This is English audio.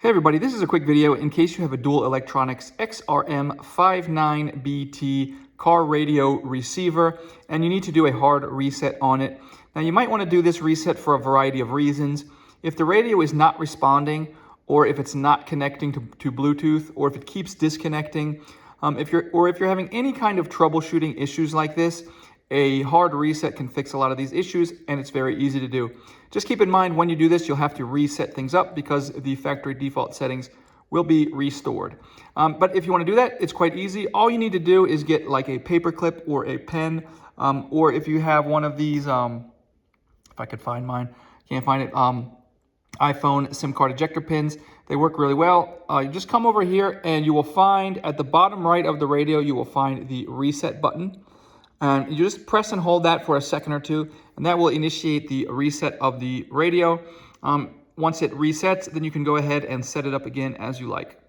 Hey everybody, this is a quick video in case you have a dual electronics XRM59BT car radio receiver and you need to do a hard reset on it. Now you might want to do this reset for a variety of reasons. If the radio is not responding, or if it's not connecting to Bluetooth, or if it keeps disconnecting, if you're having any kind of troubleshooting issues like this, a hard reset can fix a lot of these issues, and it's very easy to do. Just keep in mind when you do this, you'll have to reset things up because the factory default settings will be restored. But if you want to do that, it's quite easy. All you need to do is get like a paper clip or a pen, or if you have one of these, if I could find mine, can't find it, iPhone SIM card ejector pins. They work really well. You just come over here and you will find at the bottom right of the radio, you will find the reset button. And you just press and hold that for a second or two, and that will initiate the reset of the radio. Once it resets, then you can go ahead and set it up again as you like.